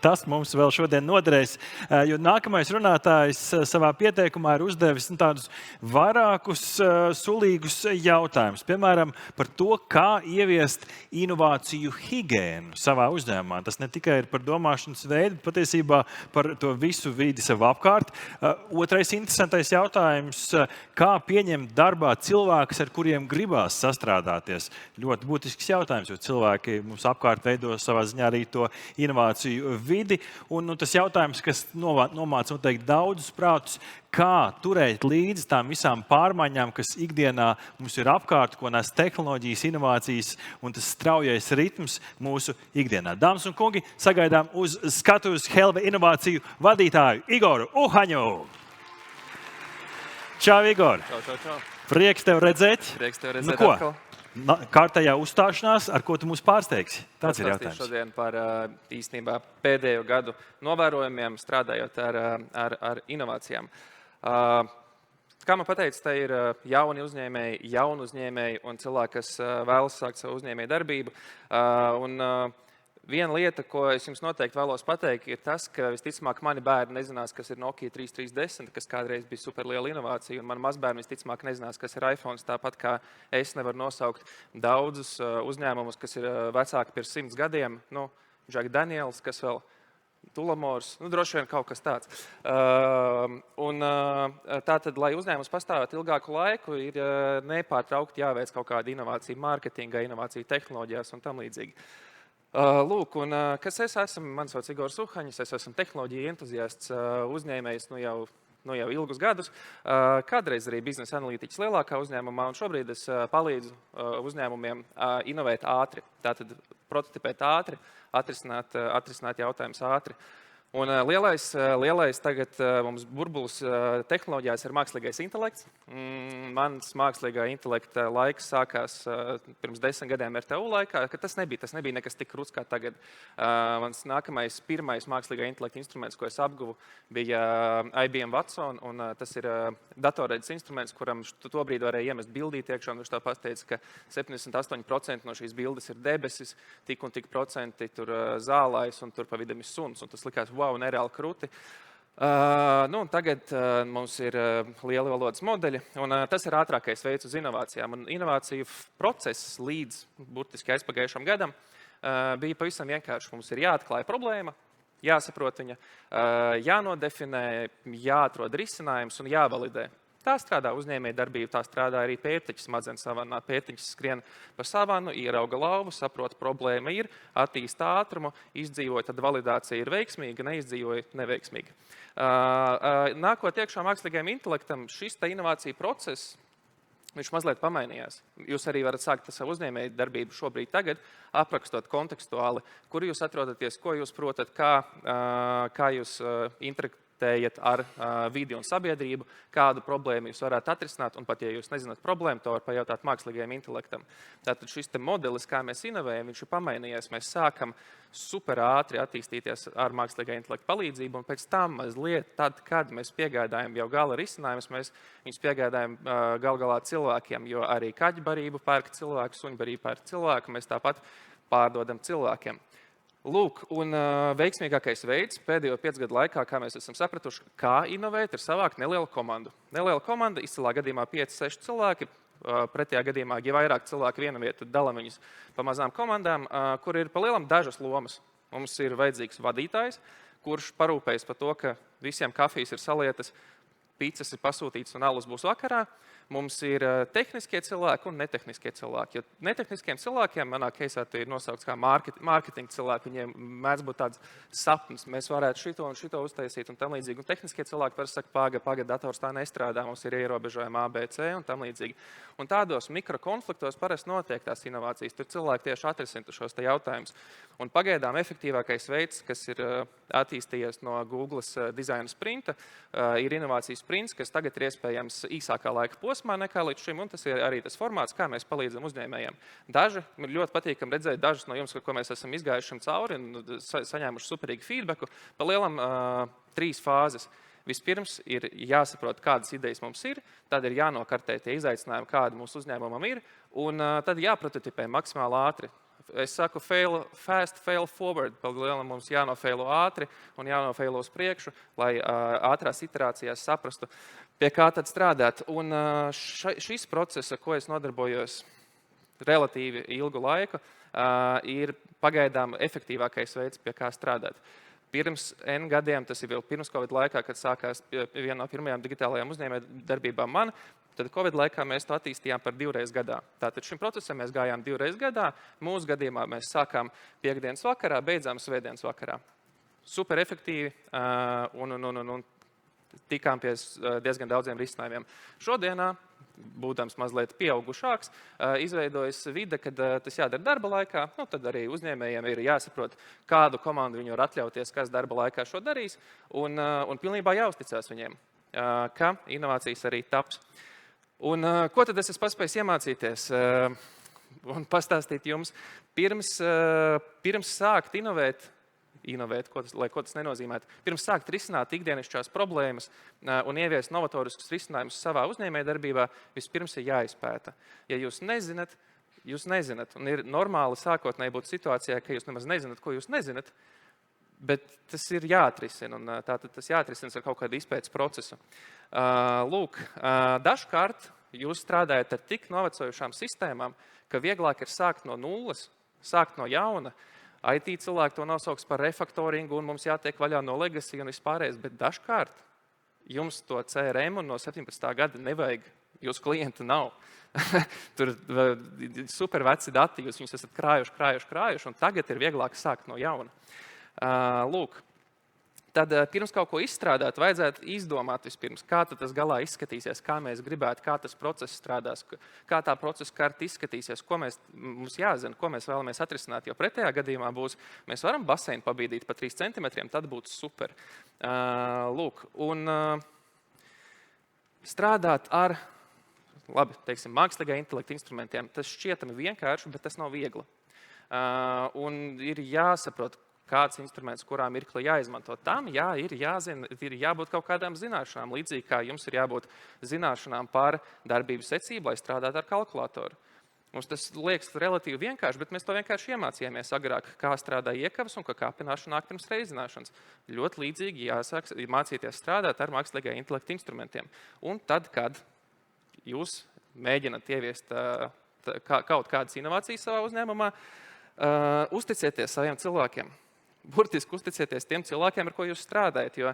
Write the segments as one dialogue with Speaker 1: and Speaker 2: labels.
Speaker 1: tas mums vēl šodien noderēs. Jo nākamais runātājs savā pieteikumā ir uzdevis tādus vairākus sulīgus jautājumus. Piemēram, par to, kā ieviest inovāciju higiēnu savā uzņēmumā. Tas ne tikai ir par domāšanas veidu, bet patiesībā par to visu vidi sev apkārt. Otrais interesantais jautājums, kā pieņemt darbā cilvēkus, ar kuriem gribās sastrādāties. Ļoti būtisks jautājums, jo cilvēki mums apkārt veido savā ziņā arī to inovāciju vidi. Un tas jautājums, kas nomāca noteikti daudzus prātus, kā turēt līdzi tām visām pārmaiņām, kas ikdienā mums ir apkārt, ko nes tehnoloģijas, inovācijas un tas straujais ritms mūsu ikdienā. Dāmas un kungi, sagaidām uz skatuves Helve inovāciju vadītāju Igoru Uhaņu. Čau, Igor!
Speaker 2: Čau.
Speaker 1: Prieks tev redzēt.
Speaker 2: Prieks tev redzēt atkal.
Speaker 1: Kārtējā uzstāšanās, ar ko tu mūs pārsteigsi? Tāds ir jautājums.
Speaker 2: Šodien par īstenībā pēdējo gadu novērojumiem, strādājot ar inovācijām. Kā man pateica, te ir jauni uzņēmēji un cilvēki, kas vēlas sākt savu uzņēmēju darbību. Viena lieta, ko es jums noteikti vēlos pateikt, ir tas, ka visticamāk mani bērni nezinās, kas ir Nokia 3310, kas kādreiz bija superliela inovācija, un mani mazbērni visticamāk nezinās, kas ir iPhone, tāpat kā es nevaru nosaukt daudzus uzņēmumus, kas ir vecāki pirms 100 gadiem. Jack Daniels, kas vēl Tulamors, droši vien kaut kas tāds. Tātad, lai uzņēmums pastāvētu ilgāku laiku, ir nepārtraukti jāveic kaut kāda inovācija mārketingā, inovācija tehnoloģijās un tam līdzīgi. Lūk, un kas es esmu? Mani sauc Igors Uhaņs, es esmu tehnoloģija entuziasts uzņēmējs jau ilgus gadus. Kādreiz arī biznesa analītiķis lielākā uzņēmumā, un šobrīd es palīdzu uzņēmumiem inovēt ātri. Tātad prototipēt ātri, atrisināt jautājumus ātri. Un lielais tagad mums burbulis tehnoloģijās ir mākslīgais intelekts. Mans mākslīgā intelekta laiks sākās pirms 10 gadiem RTU laikā, kad tas nebija nekas tik krūts kā tagad. Mans nākamais pirmais mākslīgā intelekta instruments, ko es apguvu, bija IBM Watson, un tas ir datorēdas instruments, kuram tobrīd varēja iemest bildīt iekšā, un viņš tā pateica, ka 78% no šīs bildes ir debesis, tik un tik procenti tur zālājs, un tur pa vidam ir suns, un tas likās, wow, nereāli krūti. Tagad mums ir lieli valodas modeļi, un tas ir ātrākais veids uz inovācijām. Un inovāciju process līdz burtiski aizpagājušam gadam bija pavisam vienkārši. Mums ir jāatklāja problēma, jāsaprot viņa, jānodefinē, jāatrod risinājums un jāvalidē. Tā strādā uzņēmēja darbība, tā strādā arī pētiķis smadzenes savannā. Pētiķis skrien pa savannu, ierauga lauvu, saprot, problēma ir, attīsta ātrumu, izdzīvoja, tad validācija ir veiksmīga, neizdzīvoja neveiksmīga. Nākot iekšā mākslīgajam intelektam, šis inovācija process, viņš mazliet pamainījās. Jūs arī varat sākt savu uzņēmēju darbību šobrīd tagad, aprakstot kontekstuāli, kur jūs atrodaties, ko jūs protat, kā jūs interaktējat ar vidi un sabiedrību, kādu problēmu jūs varētu atrisināt, un pat, ja jūs nezināt problēmu, to var pajautāt mākslīgajam intelektam. Tātad šis modelis, kā mēs inovējam, viņš ir pamainījies. Mēs sākam super ātri attīstīties ar mākslīgā intelekta palīdzību, un pēc tam mazliet, tad, kad mēs piegādājam jau gala risinājumus, mēs viņus piegādājam galā cilvēkiem, jo arī kaķbarību pērk cilvēku, suņbarību pērk cilvēku, mēs tāpat pārdodam cilvēkiem. Lūk, un veiksmīgākais veids pēdējo 5 gadu laikā, kā mēs esam sapratuši, kā inovēt, ir savākt nelielu komandu. Neliela komanda, izcilā gadījumā 5-6 cilvēki, pretējā gadījumā, ja vairāk cilvēku vienu vietu, dalam viņus pa mazām komandām, kur ir pa lielam dažas lomas. Mums ir vajadzīgs vadītājs, kurš parūpējas par to, ka visiem kafijas ir salietas, pīces ir pasūtītas un alus būs vakarā. Mums ir tehniskie cilvēki un netehniskie cilvēki. Jo netehniskiem cilvēkiem, manā keisā, tie ir nosaukts kā mārketinga cilvēki, viņiem mēdz būt tāds sapnis, mēs varētu šito un šito uztaisīt un tam līdzīgi. Un tehniskie cilvēki parasti saka, paga, dators tā nestrādā, mums ir ierobežojumi ABC un tam līdzīgi. Un tādos mikrokonfliktos parasti notiek tās inovācijas. Tur cilvēki tieši atrisina šos te jautājumus. Un pagaidām efektīvākais veids, kas ir attīstījies no Googles dizaina sprinta, ir inovācijas sprints, kas tagad ir iespējams īsākā laika posmā nekā līdz šim, un tas ir arī tas formāts, kā mēs palīdzam uzņēmējiem. Daži, man ļoti patīkam redzēt dažus no jums, ko mēs esam izgājuši cauri un saņēmuši superīgu feedbacku. Pa lielam 3 fāzes. Vispirms ir jāsaprot, kādas idejas mums ir, tad ir jānokartē tie izaicinājumi, kādi mūsu uzņēmumam ir, un tad jāprototipē maksimāli ātri. es saku fail fast, fail forward. Palielam mums jānofeilo ātri un jānofeilo uz priekšu, lai ātrās iterācijās saprastu, pie kā tad strādāt. Un šis process, ar ko es nodarbojos relatīvi ilgu laiku, ir pagaidām efektīvākais veids, pie kā strādāt. Pirms N gadiem, tas ir vēl pirms Covid laikā, kad sākās viena no pirmajām digitālajām uzņēmējdarbībām man, tad Covid laikā mēs to attīstījām par 2 reizes gadā. Tātad šim procesam mēs gājām 2 reizes gadā. Mūsu gadījumā mēs sākām piekdienas vakarā, beidzām svētdienas vakarā. Super efektīvi un tikām pie diezgan daudziem risinājumiem. Šodienā, būdams mazliet pieaugušāks, izveidojas vide, kad tas jādara darba laikā. Tad arī uzņēmējiem ir jāsaprot, kādu komandu viņi var atļauties, kas darba laikā šo darīs, un pilnībā jāuzticās viņiem, ka inovācijas arī taps. Un ko tad es esmu paspējis iemācīties un pastāstīt jums? Pirms sākt inovēt, ko tas nenozīmētu. Pirms sākt risināt ikdienišķās problēmas un ieviest novatoriskus risinājumus savā uzņēmējdarbībā, vispirms ir jāizpēta. Ja jūs nezināt, un ir normāli sākotnēji būt situācijā, ka jūs nemaz nezināt, ko jūs nezināt, bet tas ir jāatrisina, un tātad tas jāatrisina ar kaut kādu izpētes procesu. Lūk, dažkārt jūs strādājat ar tik novecojušām sistēmām, ka vieglāk ir sākt no nulles, sākt no jauna. IT cilvēki to nosauks par refaktoringu, un mums jātiek vaļā no legacy un vispārējais, bet dažkārt jums to CRM un no 17. gada nevajag, jūsu klientu nav. Tur super veci dati, jūs viņus esat krājuši, un tagad ir vieglāk sākt no jauna. Lūk, tad pirms kaut ko izstrādāt, vajadzētu izdomāt vispirms, kā tas galā izskatīsies, kā mēs gribētu, kā tas process strādās, kā tā procesa karta izskatīsies, ko mums jāzina, ko mēs vēlamies atrisināt. Jo pretējā gadījumā mēs varam baseinu pabīdīt pa 3 centimetriem, tad būtu super. Lūk, un strādāt ar, mākslīgā intelekta instrumentiem, tas šķietami vienkārši, bet tas nav viegli. Un ir jāsaprot, kāds instruments, kurā mirklī jāizmanto. Tam ir jāzina, ir jābūt kaut kādām zināšanām, līdzīgi kā jums ir jābūt zināšanām par darbības secību, lai strādātu ar kalkulatoru. Mums tas liekas relatīvi vienkārši, bet mēs to vienkārši iemācījāmies agrāk, kā strādā iekavas un kā kāpināšana nāk pirms reizināšanas. Ļoti līdzīgi jāsāk mācīties strādāt ar mākslīgā intelekta instrumentiem. Un tad, kad jūs mēģināt ieviest kaut kādas inovācijas savā uzņēmumā, uzticieties saviem cilvēkiem. Burtiski uzticieties tiem cilvēkiem, ar ko jūs strādājat, jo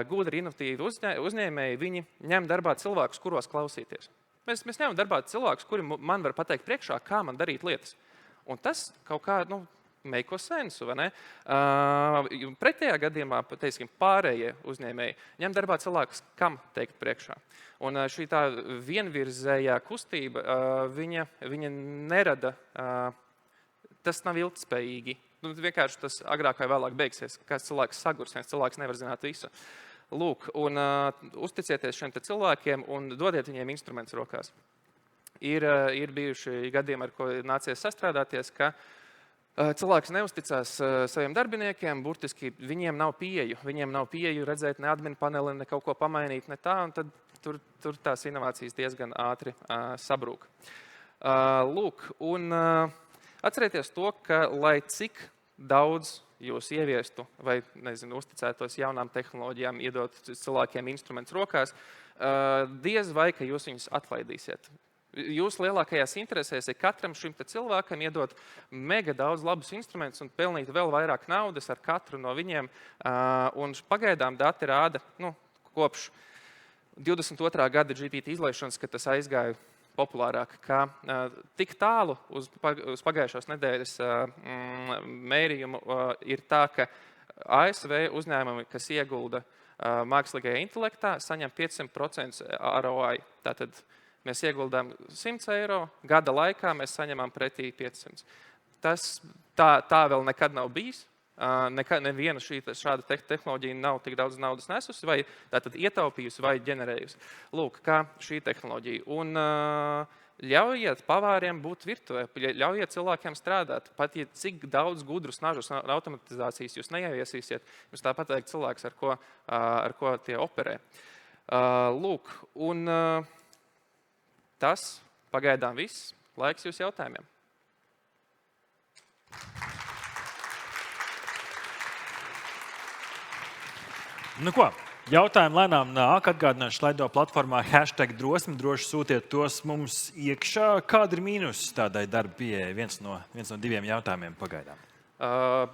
Speaker 2: gudri, inovatīvi uzņēmēji, viņi ņem darbā cilvēkus, kuros klausīties. Mēs ņemam darbā cilvēkus, kuri man var pateikt priekšā, kā man darīt lietas. Un tas kaut kā, make sensu, vai ne? Pretējā gadījumā, teiksim, pārējie uzņēmēji ņem darbā cilvēkus, kam teikt priekšā. Un šī tā vienvirzējā kustība, viņa nerada, tas nav ilgtspējīgi. Vienkārši tas agrāk vai vēlāk beigsies, kāds cilvēks sagurs, viens cilvēks nevar zināt visu. Lūk, un uzticieties šiem cilvēkiem un dodiet viņiem instrumentus rokās. Ir bijuši gadījumi, ar ko nācies sastrādāties, ka cilvēks neusticās saviem darbiniekiem, burtiski viņiem nav pieeju redzēt ne admin paneli, ne kaut ko pamainīt, ne tā, un tad tur tās inovācijas diezgan ātri sabrūk. Lūk, un atcerieties to, ka lai cik daudz jūs ieviestu vai, uzticētos jaunām tehnoloģijām, iedot cilvēkiem instrumentus rokās, diez vai, ka jūs viņus atlaidīsiet. Jūsu lielākajās interesēs ir katram šim cilvēkam iedot mega daudz labus instrumentus un pelnīt vēl vairāk naudas ar katru no viņiem. Un pagaidām dati rāda, kopš 22. gada GPT izlaišanas, kad tas aizgāja populārāk, ka tik tālu uz pagājušās nedēļas mērījumu ir tā, ka ASV uzņēmumi, kas iegulda mākslīgajā intelektā, saņem 500% ROI. Tātad mēs ieguldām 100 eiro, gada laikā mēs saņemam pretī 500. Tā vēl nekad nav bijis. Neviena šāda tehnoloģija nav tik daudz naudas nesusi, vai tātad ietaupījusi vai ģenerējusi. Lūk, kā šī tehnoloģija. Un ļaujiet pavāriem būt virtuvē, ļaujiet cilvēkiem strādāt. Pat ja cik daudz gudrus nažus automatizācijas jūs neieviesīsiet, jums tāpat vajag cilvēks, ar ko tie operē. Lūk, un tas pagaidām viss. Laiks jūs jautājumiem.
Speaker 1: Nu ko? Jautājumi lēnām nāk. Atgādināšu, Slido platformā #drosme. Droši sūtiet tos mums iekšā. Kāda ir mīnus tādai darba pieejai? Viens no 2 jautājumiem pagaidām.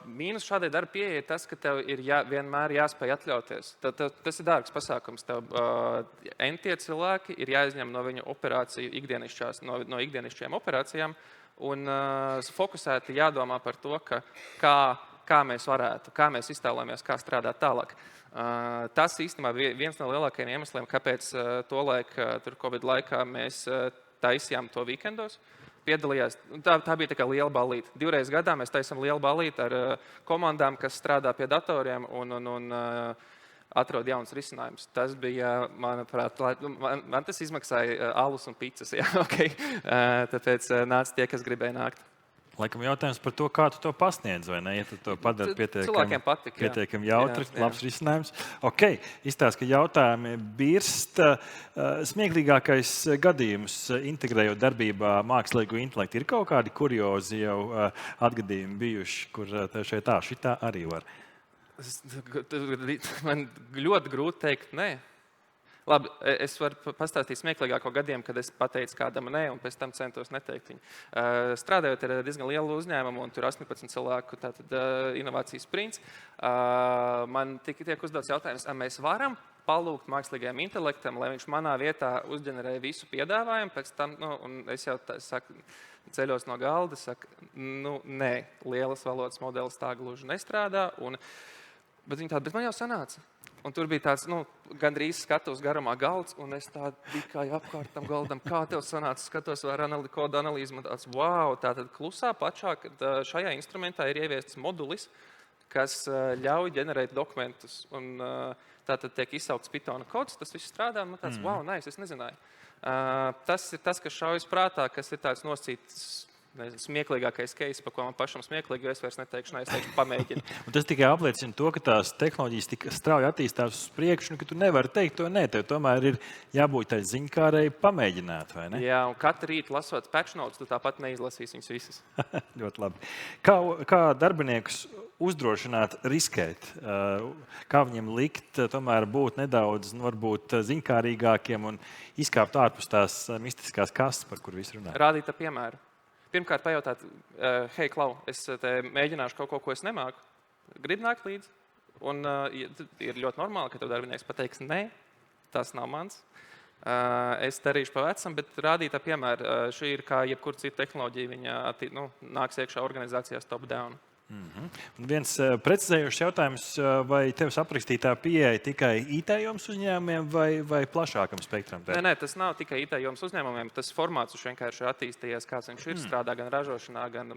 Speaker 2: Mīnus šādai darba pieejai ir tas, ka tev ir vienmēr jāspēj atļauties. Tas ir dārgs pasākums. Tev entie cilvēki ir jāizņem no viņu operāciju no ikdienišķajām operācijām un fokusēti jādomā par to, kā mēs iztēlojamies, kā strādāt tālāk. Tas īstenībā bija viens no lielākajiem iemesliem, kāpēc tolaik Covid laikā mēs taisījām to weekendos. Piedalījās. Tā bija tā kā liela ballīte. 2 reizes gadā mēs taisām lielu ballīti ar komandām, kas strādā pie datoriem un atrod jaunas risinājumus. Tas bija, manuprāt, man tas izmaksāja alus un picas. Jā, okay. Tāpēc nāca tie, kas gribēja nākt.
Speaker 1: Laikam jautājums par to, kā tu to pasniedz, vai ne? Ja tu to padari pietiekami jautri, labs risinājums. Ok, izstāst, ka jautājumi birst. Smieklīgākais gadījums integrējot darbībā mākslīgo intelektu. Ir kaut kādi kuriozi jau atgadījumi bijuši, kur šeit šitā arī var?
Speaker 2: Man ļoti grūti teikt, nē. Labi, es varu pastāstīt smieklīgāko gadījumu, kad es pateicu kādam nē, un pēc tam centos neteikt viņu. Strādājot ar diezgan lielu uzņēmumu, un tur 18 cilvēku inovācijas sprints, man tiek uzdots jautājums, mēs varam palūgt mākslīgajam intelektam, lai viņš manā vietā uzģenerē visu piedāvājumu, pēc tam, un es jau saku, ceļos no galda, saku, nē, lielas valodas modelis tā gluži nestrādā, bet viņi tādi, bet man jau sanāca. Un tur bija tāds, gandrīz skatos garumā galds, un es tā tikai apkārt tam galdam, kā tev sanāca, skatos vai kodu analīzi, man tāds, wow, tātad klusā plašāk, kad šajā instrumentā ir ieviests modulis, kas ļauj ģenerēt dokumentus, un tātad tiek izsaukts Pythona kods, tas viss strādā, un man tāds, wow, nice, es nezināju. Tas ir tas, kas šaujas prātā, kas ir tāds noscīts, smieklīgākais case, par ko man pašam smieklīgi, jo es vairs neteikšu, es teikšu, pamēģini.
Speaker 1: Tas tikai apliecina to, ka tās tehnoloģijas tik strauji attīstās uz priekšu, ka tu nevari teikt to nē. Tev tomēr ir jābūt tai ziņkārai pamēģināt, vai ne?
Speaker 2: Jā, un katru rītu lasot patch notes, tu tāpat neizlasīsi viņus visus.
Speaker 1: Ļoti labi. Kā darbiniekus uzdrošināt riskēt? Kā viņiem likt tomēr būt nedaudz, varbūt ziņkārīgākiem un izkāpt ārpus tās mistiskās kastes, par kur visi runā?
Speaker 2: Rādīt ar piemēru. Pirmkārt, pajautāt, hei, Klau, es te mēģināšu kaut ko es nemāku. Gribu nākt līdzi? Un ir ļoti normāli, ka tev darbinieks pateiks, nē, tas nav mans. Es darīšu pa vecam, bet rādīt ar piemēru. Šī ir kā jebkur cita tehnoloģija, viņa nāks iekšā organizācijās top-down.
Speaker 1: Un viens precizējošs jautājums, vai tev aprakstītā pieeja tikai IT jomas uzņēmumiem vai plašākam spektram?
Speaker 2: Nē, tas nav tikai IT jomas uzņēmumiem. Tas formāts vienkārši ir attīstījies, kāds viņš ir. Strādā gan ražošanā, gan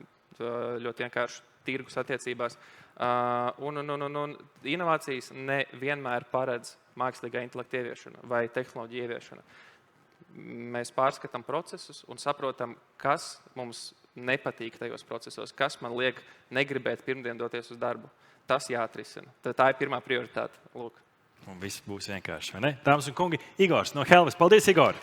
Speaker 2: ļoti vienkārši tirgus attiecībās. Un inovācijas nevienmēr paredz mākslīgā intelekta ieviešanu vai tehnoloģiju ieviešanu. Mēs pārskatām procesus un saprotam, kas mums nepatīk tajos procesos, kas man liek negribēt pirmdien doties uz darbu. Tas jāatrisina. Tā ir pirmā prioritāte. Lūk.
Speaker 1: Un viss būs vienkārši, vai ne? Dāmas un kungi, Igors no Helves. Paldies, Igor!